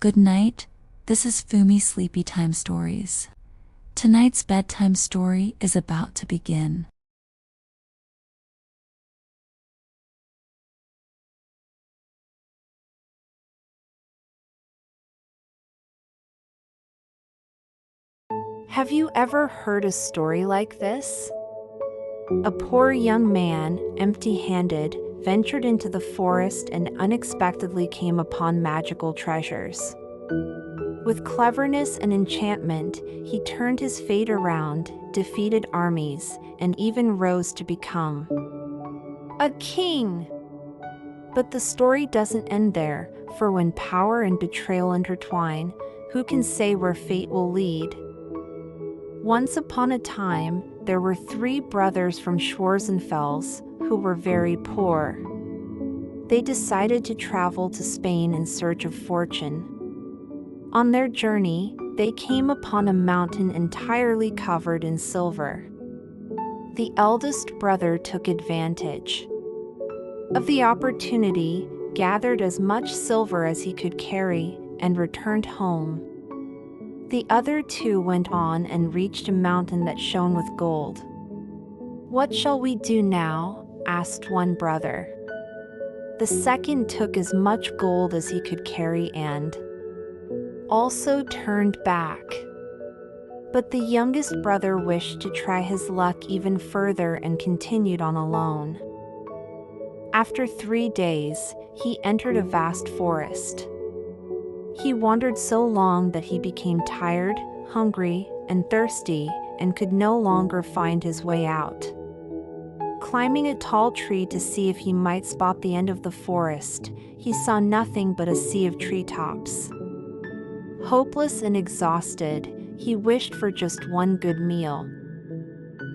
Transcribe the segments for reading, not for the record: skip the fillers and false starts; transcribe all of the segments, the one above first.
Good night, this is Fumi Sleepy Time Stories. Tonight's bedtime story is about to begin. Have you ever heard a story like this? A poor young man, empty-handed, ventured into the forest and unexpectedly came upon magical treasures. With cleverness and enchantment, he turned his fate around, defeated armies, and even rose to become a king. But the story doesn't end there, for when power and betrayal intertwine, who can say where fate will lead? Once upon a time, there were 3 brothers from Schwarzenfels who were very poor. They decided to travel to Spain in search of fortune. On their journey, they came upon a mountain entirely covered in silver. The eldest brother took advantage of the opportunity, gathered as much silver as he could carry, and returned home. The other 2 went on and reached a mountain that shone with gold. "What shall we do now?" asked one brother. The second took as much gold as he could carry and also turned back. But the youngest brother wished to try his luck even further and continued on alone. After 3 days, he entered a vast forest. He wandered so long that he became tired, hungry, and thirsty, and could no longer find his way out. Climbing a tall tree to see if he might spot the end of the forest, he saw nothing but a sea of treetops. Hopeless and exhausted, he wished for just one good meal.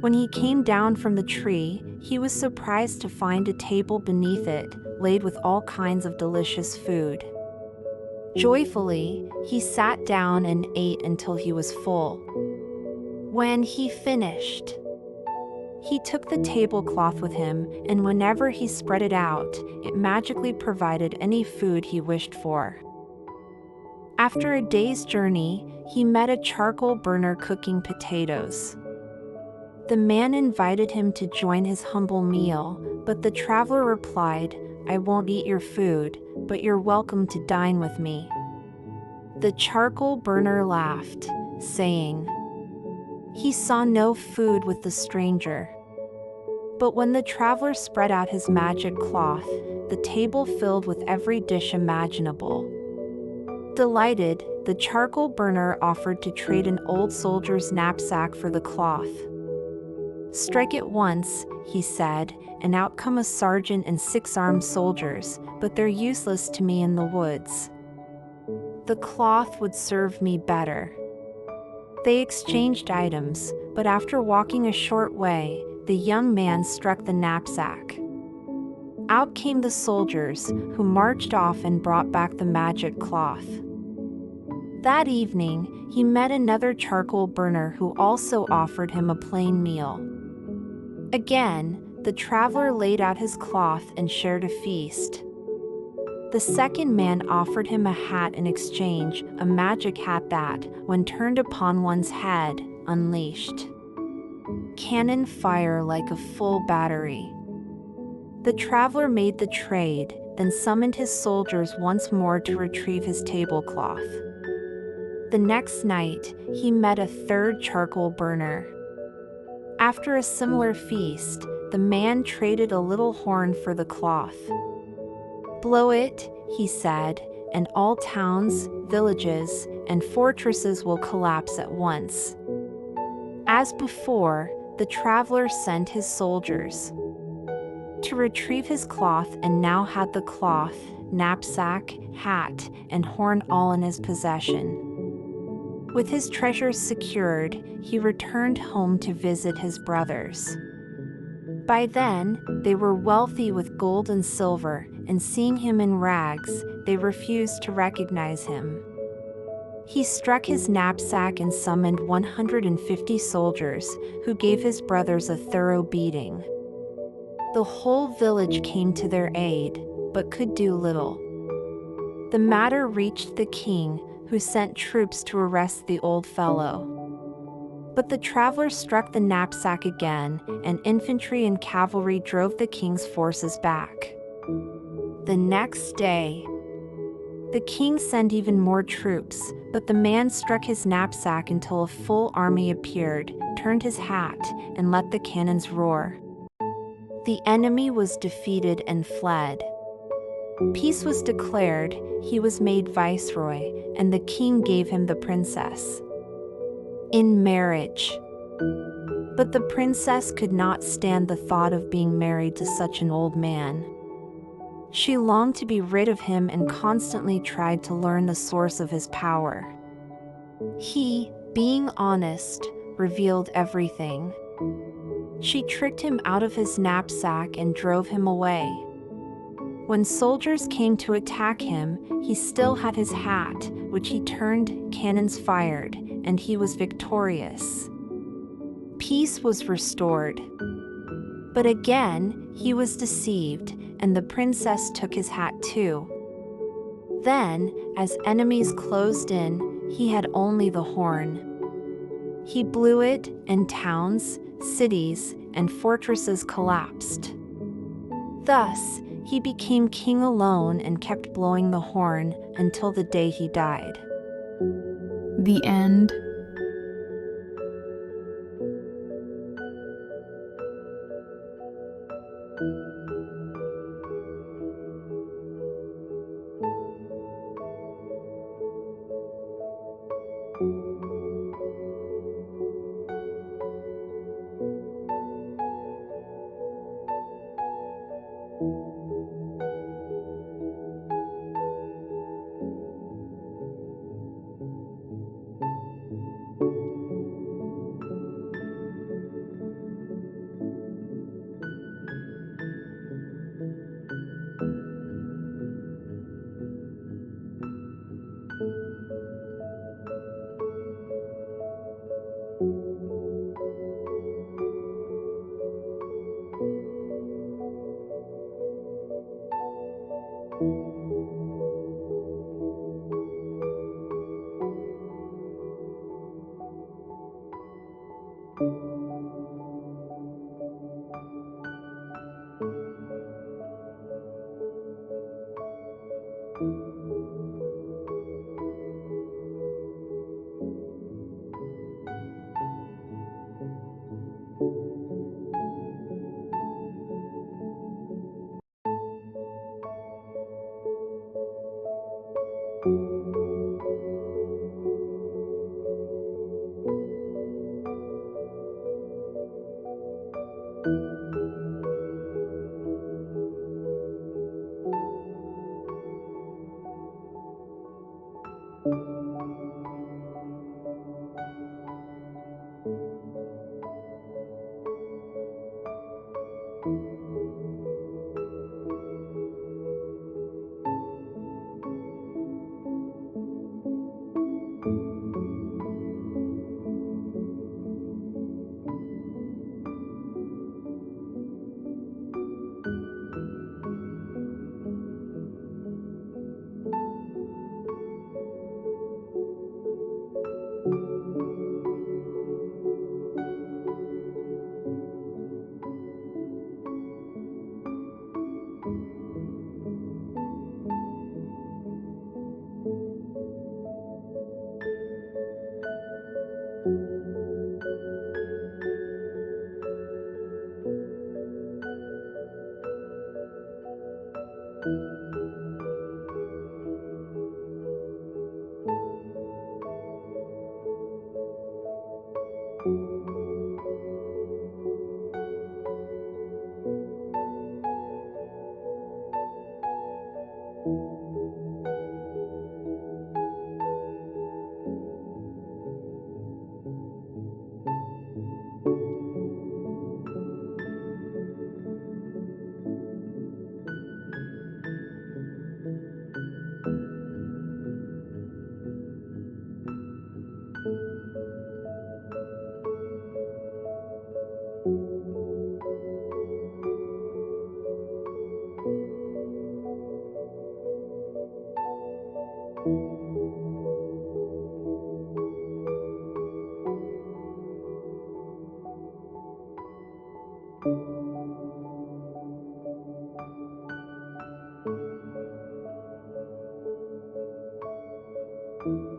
When he came down from the tree, he was surprised to find a table beneath it, laid with all kinds of delicious food. Joyfully, he sat down and ate until he was full. When he finished, he took the tablecloth with him, and whenever he spread it out, it magically provided any food he wished for. After a day's journey, he met a charcoal burner cooking potatoes. The man invited him to join his humble meal, but the traveler replied, "I won't eat your food, but you're welcome to dine with me." The charcoal burner laughed, saying he saw no food with the stranger. But when the traveler spread out his magic cloth, the table filled with every dish imaginable. Delighted, the charcoal burner offered to trade an old soldier's knapsack for the cloth. "Strike it once," he said, "and out come a sergeant and 6 armed soldiers, but they're useless to me in the woods. The cloth would serve me better." They exchanged items, but after walking a short way, the young man struck the knapsack. Out came the soldiers, who marched off and brought back the magic cloth. That evening, he met another charcoal burner who also offered him a plain meal. Again, the traveler laid out his cloth and shared a feast. The second man offered him a hat in exchange, a magic hat that, when turned upon one's head, unleashed cannon fire like a full battery. The traveler made the trade, then summoned his soldiers once more to retrieve his tablecloth. The next night, he met a third charcoal burner. After a similar feast, the man traded a little horn for the cloth. "Blow it," he said, "and all towns, villages, and fortresses will collapse at once." As before, the traveler sent his soldiers to retrieve his cloth and now had the cloth, knapsack, hat, and horn all in his possession. With his treasures secured, he returned home to visit his brothers. By then, they were wealthy with gold and silver, and seeing him in rags, they refused to recognize him. He struck his knapsack and summoned 150 soldiers, who gave his brothers a thorough beating. The whole village came to their aid, but could do little. The matter reached the king, who sent troops to arrest the old fellow. But the travelers struck the knapsack again, and infantry and cavalry drove the king's forces back. The next day, the king sent even more troops, but the man struck his knapsack until a full army appeared, turned his hat, and let the cannons roar. The enemy was defeated and fled. Peace was declared, he was made viceroy, and the king gave him the princess in marriage. But the princess could not stand the thought of being married to such an old man. She longed to be rid of him and constantly tried to learn the source of his power. He, being honest, revealed everything. She tricked him out of his knapsack and drove him away. When soldiers came to attack him, he still had his hat, which he turned, cannons fired, and he was victorious. Peace was restored. But again, he was deceived, and the princess took his hat too. Then, as enemies closed in, he had only the horn. He blew it, and towns, cities, and fortresses collapsed. Thus, he became king alone and kept blowing the horn until the day he died. The end. you.